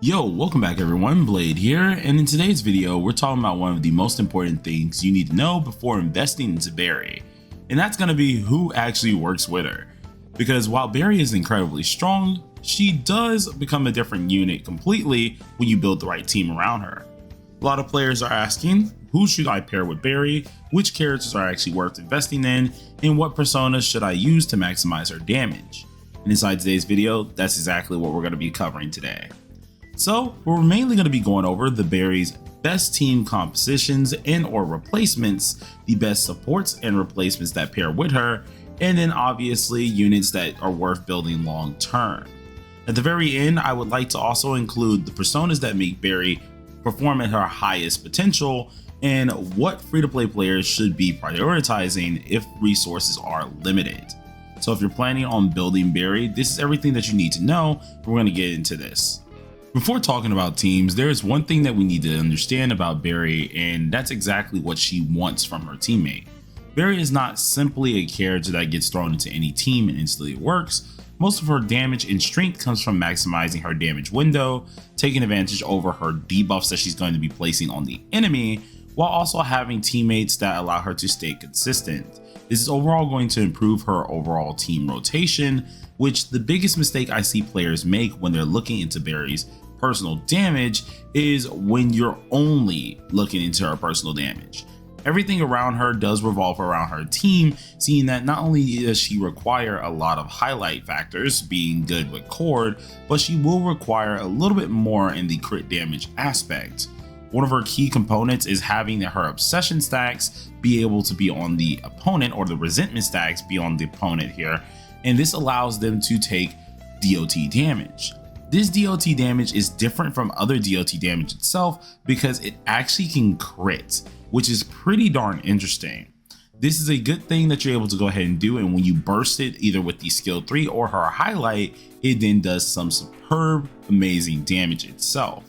Yo, welcome back everyone, Blade here, and in today's video we're talking about one of the most important things you need to know before investing into Barry, and that's going to be who actually works with her. Because while Barry is incredibly strong, she does become a different unit completely when you build the right team around her. A lot of players are asking, who should I pair with Barry, which characters are actually worth investing in, and what personas should I use to maximize her damage. And inside today's video, that's exactly what we're going to be covering today. So we're mainly going to be going over the Barry's best team compositions and or replacements, the best supports and replacements that pair with her, and then obviously units that are worth building long term. At the very end, I would like to also include the personas that make Barry perform at her highest potential and what free-to-play players should be prioritizing if resources are limited. So if you're planning on building Barry, this is everything that you need to know. We're going to get into this. Before talking about teams, there is one thing that we need to understand about Barry, and that's exactly what she wants from her teammate. Barry is not simply a character that gets thrown into any team and instantly works. Most of her damage and strength comes from maximizing her damage window, taking advantage over her debuffs that she's going to be placing on the enemy, while also having teammates that allow her to stay consistent. This is overall going to improve her overall team rotation, which the biggest mistake I see players make when they're looking into Barry's personal damage is when you're only looking into her personal damage. Everything around her does revolve around her team, seeing that not only does she require a lot of highlight factors, being good with Cord, but she will require a little bit more in the crit damage aspect. One of her key components is having her obsession stacks be able to be on the opponent, or the resentment stacks be on the opponent here, and this allows them to take DOT damage. This DOT damage is different from other DOT damage itself because it actually can crit, which is pretty darn interesting. This is a good thing that you're able to go ahead and do, and when you burst it either with the skill 3 or her highlight, it then does some superb, amazing damage itself.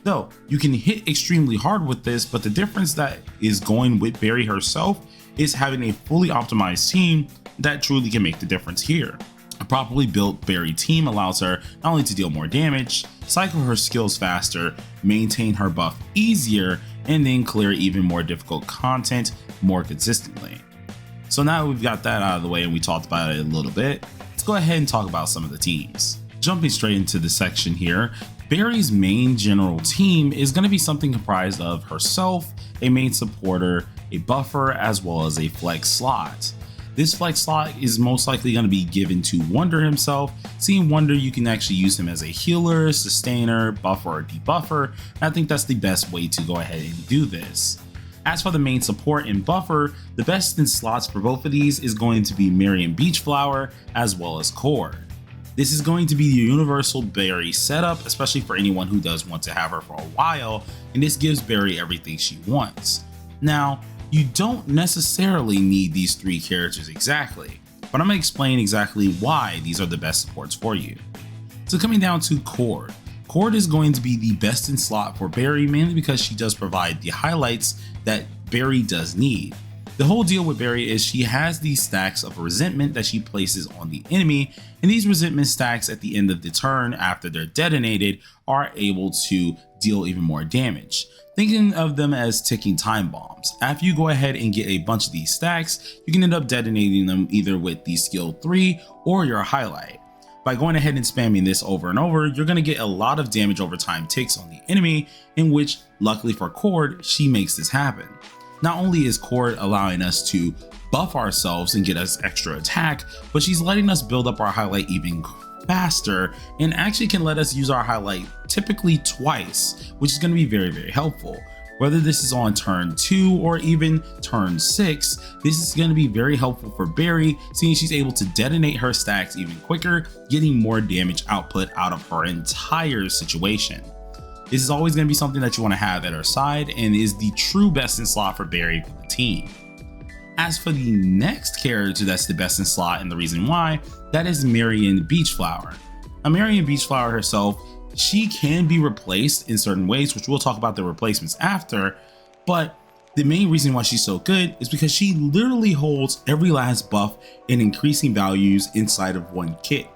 Though you can hit extremely hard with this, but the difference that is going with Barry herself is having a fully optimized team that truly can make the difference here. A properly built Barry team allows her not only to deal more damage, cycle her skills faster, maintain her buff easier, and then clear even more difficult content more consistently. So now we've got that out of the way and we talked about it a little bit, let's go ahead and talk about some of the teams. Jumping straight into the section here, Barry's main general team is going to be something comprised of herself, a main supporter, a buffer, as well as a flex slot. This flex slot is most likely going to be given to Wonder himself. Seeing Wonder, you can actually use him as a healer, sustainer, buffer, or debuffer. I think that's the best way to go ahead and do this. As for the main support and buffer, the best in slots for both of these is going to be MARIAN Beachflower as well as Cord. This is going to be the universal Barry setup, especially for anyone who does want to have her for a while, and this gives Barry everything she wants. Now, you don't necessarily need these three characters exactly, but I'm going to explain exactly why these are the best supports for you. So coming down to Cord. Cord is going to be the best in slot for Barry, mainly because she does provide the highlights that Barry does need. The whole deal with Barry is she has these stacks of resentment that she places on the enemy, and these resentment stacks at the end of the turn after they're detonated are able to deal even more damage. Thinking of them as ticking time bombs. After you go ahead and get a bunch of these stacks, you can end up detonating them either with the skill 3 or your highlight. By going ahead and spamming this over and over, you're going to get a lot of damage over time ticks on the enemy, in which, luckily for Cord, she makes this happen. Not only is Cord allowing us to buff ourselves and get us extra attack, but she's letting us build up our highlight even faster, and actually can let us use our highlight typically twice, which is going to be very helpful. Whether this is on turn 2 or even turn 6, this is going to be very helpful for Barry, seeing she's able to detonate her stacks even quicker, getting more damage output out of her entire situation. This is always going to be something that you want to have at her side, and is the true best in slot for Barry for the team. As for the next character that's the best in slot, and the reason why, that is MARIAN Beachflower. Now, MARIAN Beachflower herself, she can be replaced in certain ways, which we'll talk about the replacements after, but the main reason why she's so good is because she literally holds every last buff and increasing values inside of one kit.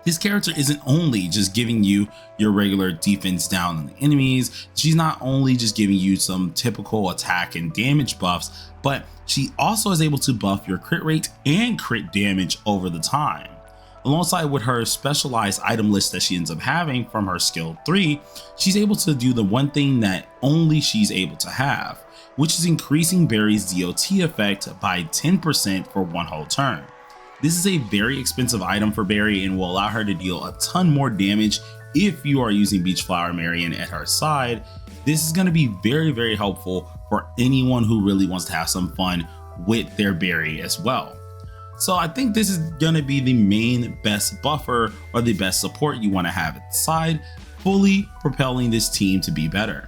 This character isn't only just giving you your regular defense down on the enemies, she's not only just giving you some typical attack and damage buffs, but she also is able to buff your crit rate and crit damage over the time. Alongside with her specialized item list that she ends up having from her skill 3, she's able to do the one thing that only she's able to have, which is increasing Barry's DOT effect by 10% for one whole turn. This is a very expensive item for Barry and will allow her to deal a ton more damage if you are using Beachflower Marian at her side. This is going to be very helpful for anyone who really wants to have some fun with their Barry as well. So I think this is going to be the main best buffer or the best support you want to have at the side, fully propelling this team to be better.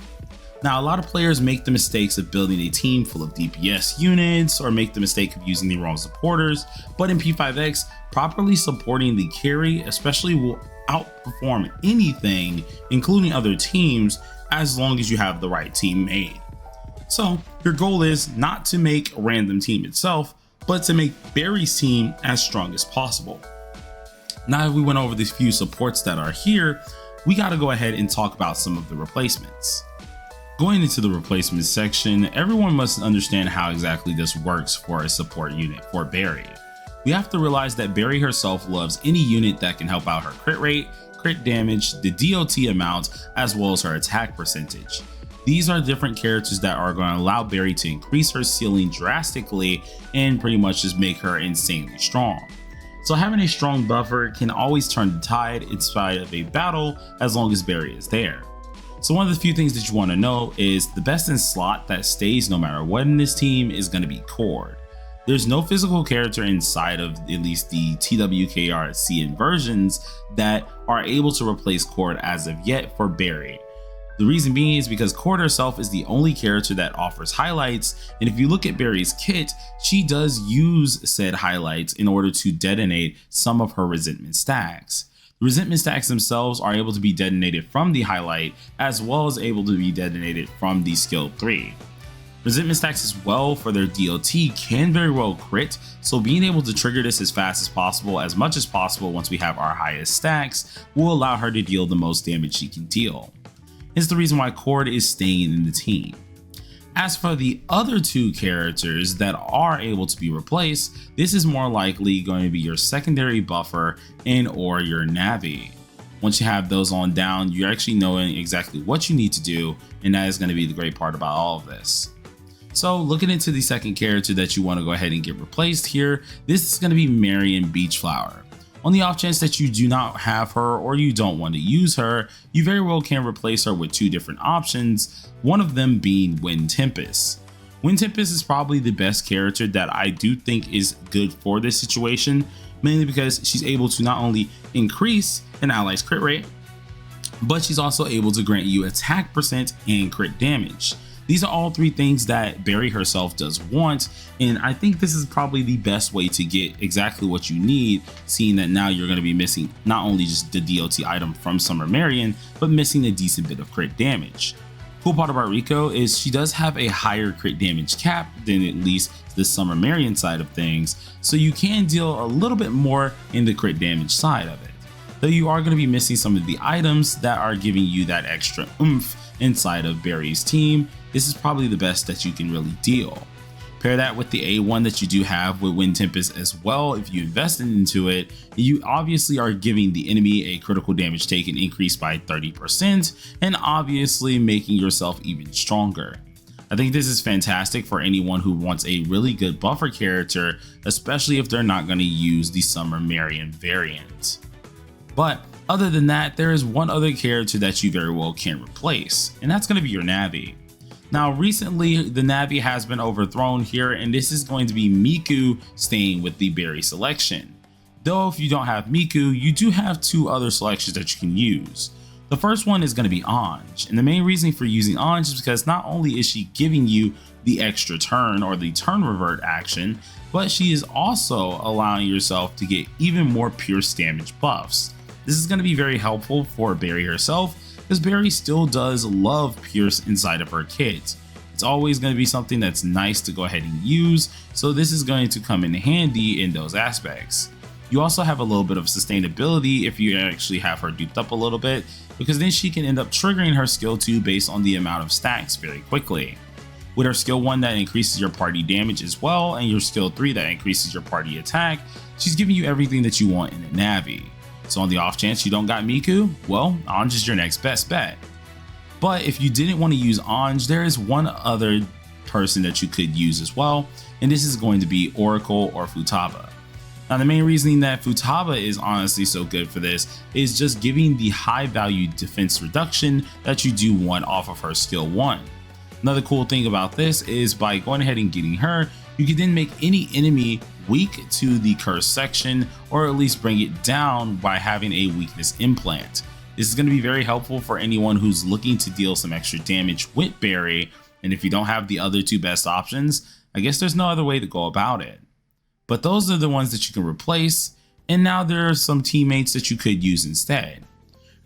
Now, a lot of players make the mistakes of building a team full of DPS units or make the mistake of using the wrong supporters, but in P5X, properly supporting the carry especially will outperform anything, including other teams, as long as you have the right team made. So your goal is not to make a random team itself, but to make Barry's team as strong as possible. Now that we went over these few supports that are here, we got to go ahead and talk about some of the replacements. Going into the replacements section, everyone must understand how exactly this works for a support unit for Barry. We have to realize that Barry herself loves any unit that can help out her crit rate, crit damage, the DOT amount, as well as her attack percentage. These are different characters that are going to allow Barry to increase her ceiling drastically and pretty much just make her insanely strong. So having a strong buffer can always turn the tide inside of a battle as long as Barry is there. So one of the few things that you want to know is the best in slot that stays no matter what in this team is going to be Cord. There's no physical character inside of at least the TWKR CN versions that are able to replace Cord as of yet for Barry. The reason being is because Cord herself is the only character that offers highlights, and if you look at Barry's kit, she does use said highlights in order to detonate some of her resentment stacks. The resentment stacks themselves are able to be detonated from the highlight as well as able to be detonated from the skill 3. Resentment stacks as well for their DOT can very well crit, so being able to trigger this as fast as possible, as much as possible once we have our highest stacks, will allow her to deal the most damage she can deal. It's the reason why Cord is staying in the team. As for the other two characters that are able to be replaced, this is more likely going to be your secondary buffer and or your Navi. Once you have those on down, you're actually knowing exactly what you need to do, and that is going to be the great part about all of this. So looking into the second character that you want to go ahead and get replaced here, this is going to be MARIAN Beachflower. On the off chance that you do not have her or you don't want to use her, you very well can replace her with two different options, one of them being Wind Tempest. Wind Tempest is probably the best character that I do think is good for this situation, mainly because she's able to not only increase an ally's crit rate, but she's also able to grant you attack percent and crit damage. These are all three things that Barry herself does want, and I think this is probably the best way to get exactly what you need, seeing that now you're going to be missing not only just the DOT item from Summer Marian, but missing a decent bit of crit damage. Cool part about Rico is she does have a higher crit damage cap than at least the Summer Marian side of things, so you can deal a little bit more in the crit damage side of it. Though you are going to be missing some of the items that are giving you that extra oomph inside of Barry's team, this is probably the best that you can really deal. Pair that with the A1 that you do have with Wind Tempest as well. If you invest into it, you obviously are giving the enemy a critical damage taken increase by 30% and obviously making yourself even stronger. I think this is fantastic for anyone who wants a really good buffer character, especially if they're not going to use the Summer Marian variant. But other than that, there is one other character that you very well can replace, and that's going to be your Navi. Now recently the Navi has been overthrown here, and this is going to be Miku staying with the Barry selection. Though if you don't have Miku, you do have two other selections that you can use. The first one is going to be ANGE, and the main reason for using ANGE is because not only is she giving you the extra turn or the turn revert action, but she is also allowing yourself to get even more pierce damage buffs. This is going to be very helpful for Barry herself, because Barry still does love pierce inside of her kit. It's always going to be something that's nice to go ahead and use, so this is going to come in handy in those aspects. You also have a little bit of sustainability if you actually have her duped up a little bit, because then she can end up triggering her skill 2 based on the amount of stacks very quickly. With her skill 1 that increases your party damage as well, and your skill 3 that increases your party attack, she's giving you everything that you want in a Navi. So on the off chance you don't got Miku, well, Ange is your next best bet. But if you didn't want to use Ange, there is one other person that you could use as well, and this is going to be Oracle or Futaba. Now the main reasoning that Futaba is honestly so good for this is just giving the high value defense reduction that you do want off of her skill 1. Another cool thing about this is by going ahead and getting her, you can then make any enemy weak to the curse section, or at least bring it down by having a weakness implant. This is going to be very helpful for anyone who's looking to deal some extra damage with Barry, and if you don't have the other 2 best options, I guess there's no other way to go about it. But those are the ones that you can replace, and now there are some teammates that you could use instead.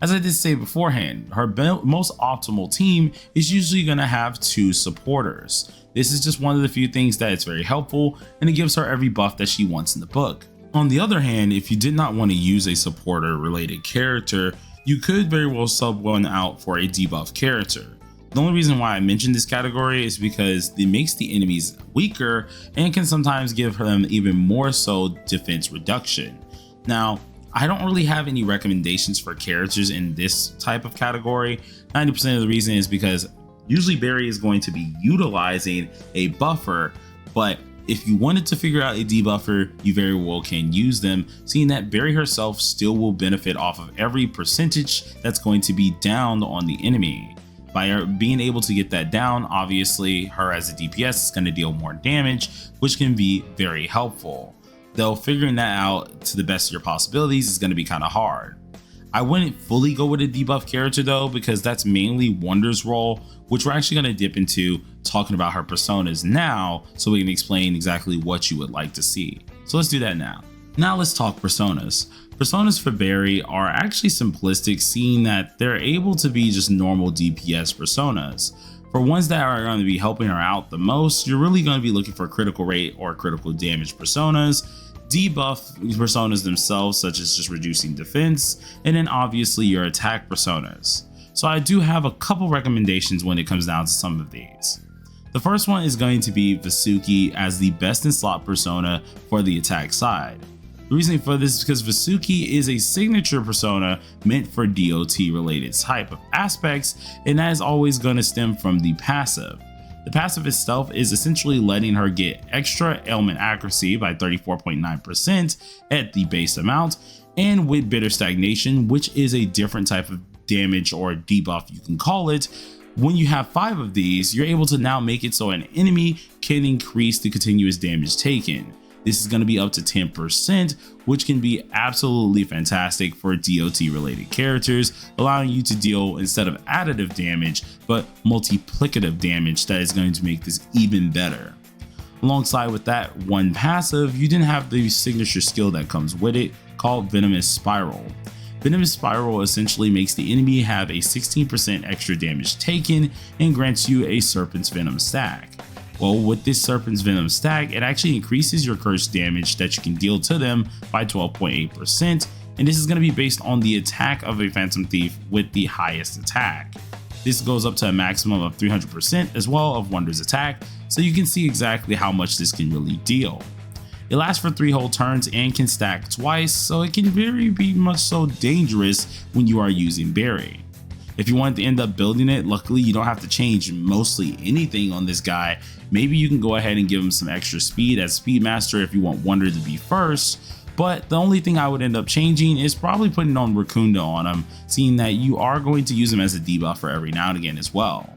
As I did say beforehand, her most optimal team is usually going to have 2 supporters. This is just one of the few things that is very helpful, and it gives her every buff that she wants in the book. On the other hand, if you did not want to use a supporter related character, you could very well sub one out for a debuff character. The only reason why I mentioned this category is because it makes the enemies weaker and can sometimes give them even more so defense reduction. Now, I don't really have any recommendations for characters in this type of category. 90% of the reason is because usually Barry is going to be utilizing a buffer, but if you wanted to figure out a debuffer, you very well can use them, seeing that Barry herself still will benefit off of every percentage that's going to be down on the enemy. By her being able to get that down, obviously her as a DPS is going to deal more damage, which can be very helpful. Though figuring that out to the best of your possibilities is going to be kind of hard. I wouldn't fully go with a debuff character though, because that's mainly Wonder's role, which we're actually going to dip into talking about her personas now, so we can explain exactly what you would like to see. So let's do that now. Now let's talk personas. Personas for Barry are actually simplistic, seeing that they're able to be just normal DPS personas. For ones that are going to be helping her out the most, you're really going to be looking for critical rate or critical damage personas, debuff personas themselves, such as just reducing defense, and then obviously your attack personas. So I do have a couple recommendations when it comes down to some of these. The first one is going to be Vasuki as the best in slot persona for the attack side. The reason for this is because Vasuki is a signature persona meant for DOT related type of aspects, and that is always going to stem from the passive. The passive itself is essentially letting her get extra ailment accuracy by 34.9% at the base amount, and with bitter stagnation, which is a different type of damage or debuff you can call it. When you have 5 of these, you're able to now make it so an enemy can increase the continuous damage taken. This is going to be up to 10%, which can be absolutely fantastic for DOT related characters, allowing you to deal instead of additive damage, but multiplicative damage that is going to make this even better. Alongside with that one passive, you then have the signature skill that comes with it called Venomous Spiral. Venomous Spiral essentially makes the enemy have a 16% extra damage taken and grants you a Serpent's Venom stack. Well, with this Serpent's Venom stack, it actually increases your curse damage that you can deal to them by 12.8%, and this is going to be based on the attack of a Phantom Thief with the highest attack. This goes up to a maximum of 300% as well of Wonder's attack, so you can see exactly how much this can really deal. It lasts for 3 whole turns and can stack twice, so it can be much so dangerous when you are using Barry. If you want to end up building it, luckily you don't have to change mostly anything on this guy. Maybe you can go ahead and give him some extra speed as Speedmaster if you want Wonder to be first, but the only thing I would end up changing is probably putting on Racunda on him, seeing that you are going to use him as a debuffer every now and again as well.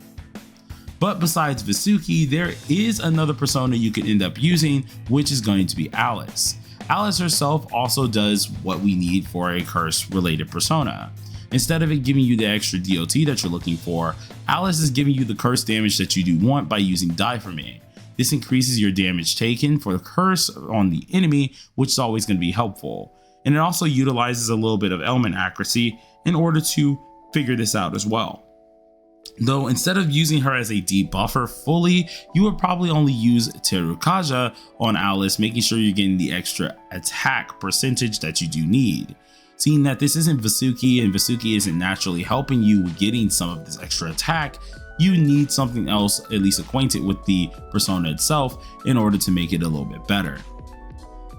But besides Vasuki, there is another persona you could end up using, which is going to be Alice. Alice herself also does what we need for a curse related persona. Instead of it giving you the extra DOT that you're looking for, Alice is giving you the curse damage that you do want by using Die For Me. This increases your damage taken for the curse on the enemy, which is always going to be helpful. And it also utilizes a little bit of element accuracy in order to figure this out as well. Though instead of using her as a debuffer fully, you would probably only use Terukaja on Alice, making sure you're getting the extra attack percentage that you do need. Seeing that this isn't Vasuki and Vasuki isn't naturally helping you with getting some of this extra attack, you need something else at least acquainted with the persona itself in order to make it a little bit better.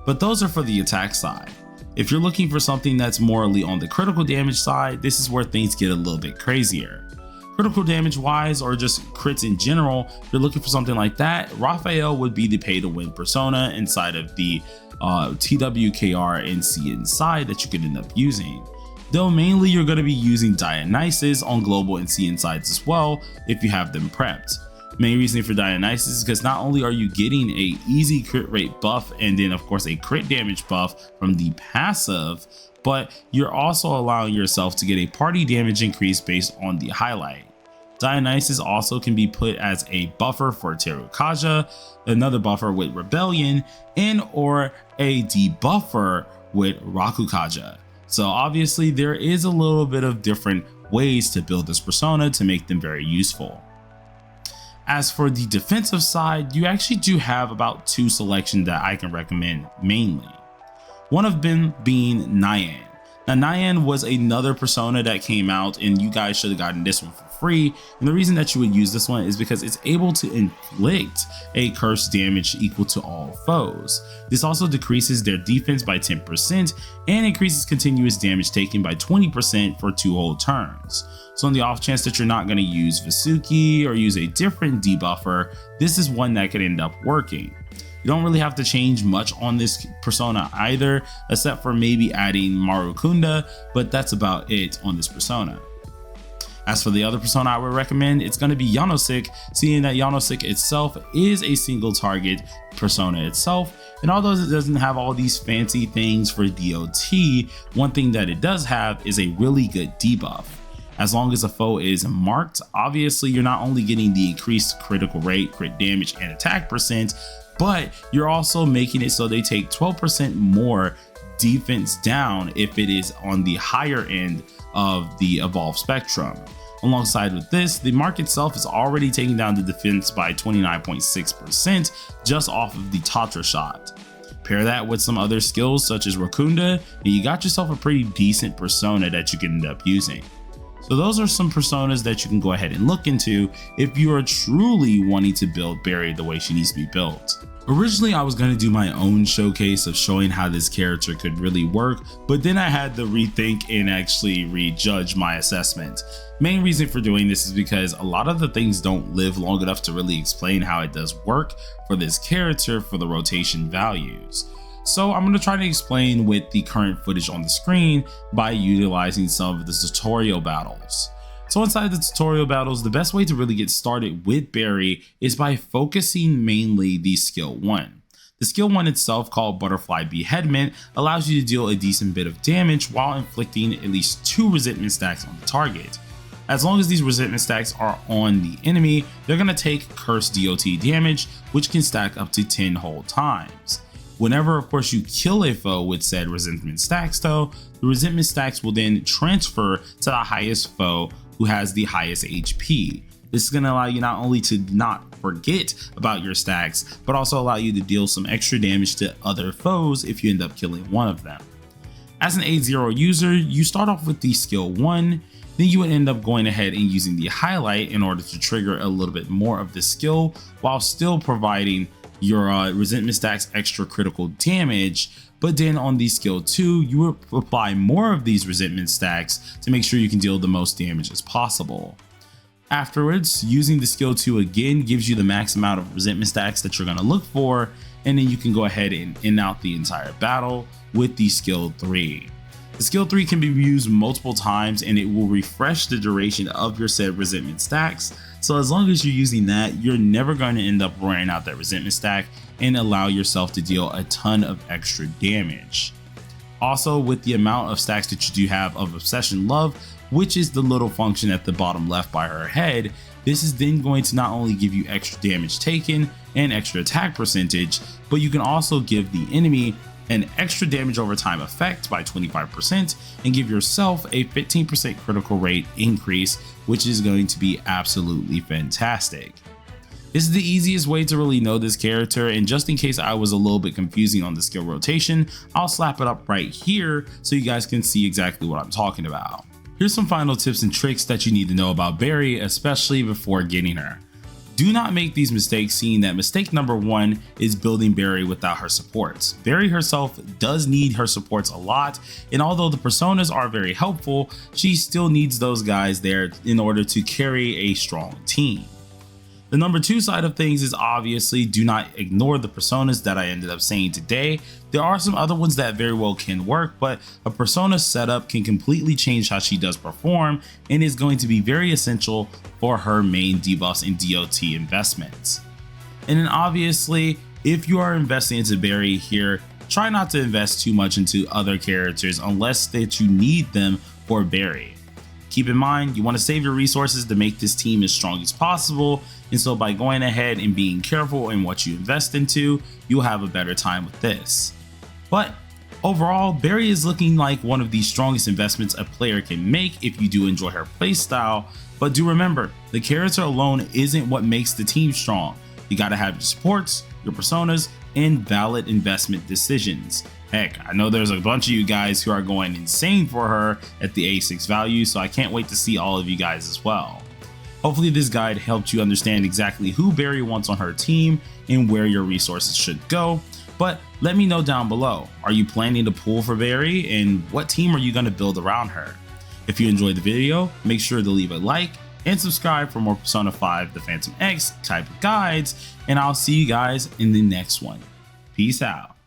But those are for the attack side. If you're looking for something that's morally on the critical damage side, this is where things get a little bit crazier. Critical damage wise, or just crits in general, if you're looking for something like that, Raphael would be the pay to win persona inside of the TWKR and CN side that you could end up using. Though mainly you're going to be using Dionysus on global and CN sides as well if you have them prepped. Main reason for Dionysus is because not only are you getting a easy crit rate buff and then of course a crit damage buff from the passive, but you're also allowing yourself to get a party damage increase based on the highlight. Dionysus also can be put as a buffer for Terukaja, another buffer with Rebellion, and or a debuffer with Rakukaja. So obviously there is a little bit of different ways to build this persona to make them very useful. As for the defensive side, you actually do have about 2 selections that I can recommend mainly. One of them being Nyan. Now Nyan was another persona that came out and you guys should have gotten this one for free, and the reason that you would use this one is because it's able to inflict a curse damage equal to all foes. This also decreases their defense by 10% and increases continuous damage taken by 20% for 2 whole turns. So on the off chance that you're not going to use Vasuki or use a different debuffer, this is one that could end up working. You don't really have to change much on this persona either, except for maybe adding Marukunda, but that's about it on this persona. As for the other persona I would recommend, it's going to be Yanosik, seeing that Yanosik itself is a single target persona itself, and although it doesn't have all these fancy things for DOT, one thing that it does have is a really good debuff. As long as a foe is marked, obviously you're not only getting the increased critical rate, crit damage, and attack percent, but you're also making it so they take 12% more defense down if it is on the higher end of the evolved spectrum. Alongside with this, the mark itself is already taking down the defense by 29.6% just off of the Tatra shot. Pair that with some other skills such as Rakunda, and you got yourself a pretty decent persona that you can end up using. So those are some personas that you can go ahead and look into if you are truly wanting to build Barry the way she needs to be built. Originally, I was going to do my own showcase of showing how this character could really work, but then I had to rethink and actually rejudge my assessment. Main reason for doing this is because a lot of the things don't live long enough to really explain how it does work for this character for the rotation values. So I'm going to try to explain with the current footage on the screen by utilizing some of the tutorial battles. So inside the tutorial battles, the best way to really get started with Barry is by focusing mainly the skill 1. The skill 1 itself, called Butterfly Beheadment, allows you to deal a decent bit of damage while inflicting at least 2 resentment stacks on the target. As long as these resentment stacks are on the enemy, they're going to take curse DOT damage, which can stack up to 10 whole times. Whenever, of course, you kill a foe with said resentment stacks though, the resentment stacks will then transfer to the highest foe who has the highest HP. This is going to allow you not only to not forget about your stacks, but also allow you to deal some extra damage to other foes if you end up killing one of them. As an 8-0 user, you start off with the skill 1, then you would end up going ahead and using the highlight in order to trigger a little bit more of the skill while still providing your resentment stacks extra critical damage. But then on the skill 2, you would apply more of these resentment stacks to make sure you can deal the most damage as possible. Afterwards, using the skill 2 again gives you the max amount of resentment stacks that you're going to look for, and then you can go ahead and end out the entire battle with the skill 3. The skill 3 can be used multiple times and it will refresh the duration of your said resentment stacks. So as long as you're using that, you're never going to end up wearing out that resentment stack and allow yourself to deal a ton of extra damage. Also, with the amount of stacks that you do have of Obsession Love, which is the little function at the bottom left by her head, this is then going to not only give you extra damage taken and extra attack percentage, but you can also give the enemy an extra damage over time effect by 25%, and give yourself a 15% critical rate increase, which is going to be absolutely fantastic. This is the easiest way to really know this character, and just in case I was a little bit confusing on the skill rotation, I'll slap it up right here so you guys can see exactly what I'm talking about. Here's some final tips and tricks that you need to know about Barry, especially before getting her. Do not make these mistakes, seeing that mistake number 1 is building Barry without her supports. Barry herself does need her supports a lot, and although the personas are very helpful, she still needs those guys there in order to carry a strong team. The number 2 side of things is obviously do not ignore the personas that I ended up saying today. There are some other ones that very well can work, but a persona setup can completely change how she does perform and is going to be very essential for her main debuffs and DOT investments. And then obviously, if you are investing into Barry here, try not to invest too much into other characters unless that you need them for Barry. Keep in mind, you want to save your resources to make this team as strong as possible, and so by going ahead and being careful in what you invest into, you'll have a better time with this. But overall, Barry is looking like one of the strongest investments a player can make if you do enjoy her playstyle, but do remember, the character alone isn't what makes the team strong. You gotta have your supports, your personas, and valid investment decisions. Heck, I know there's a bunch of you guys who are going insane for her at the A6 value, so I can't wait to see all of you guys as well. Hopefully this guide helped you understand exactly who Barry wants on her team and where your resources should go, but let me know down below. Are you planning to pull for Barry, and what team are you going to build around her? If you enjoyed the video, make sure to leave a like and subscribe for more Persona 5 The Phantom X type of guides, and I'll see you guys in the next one. Peace out.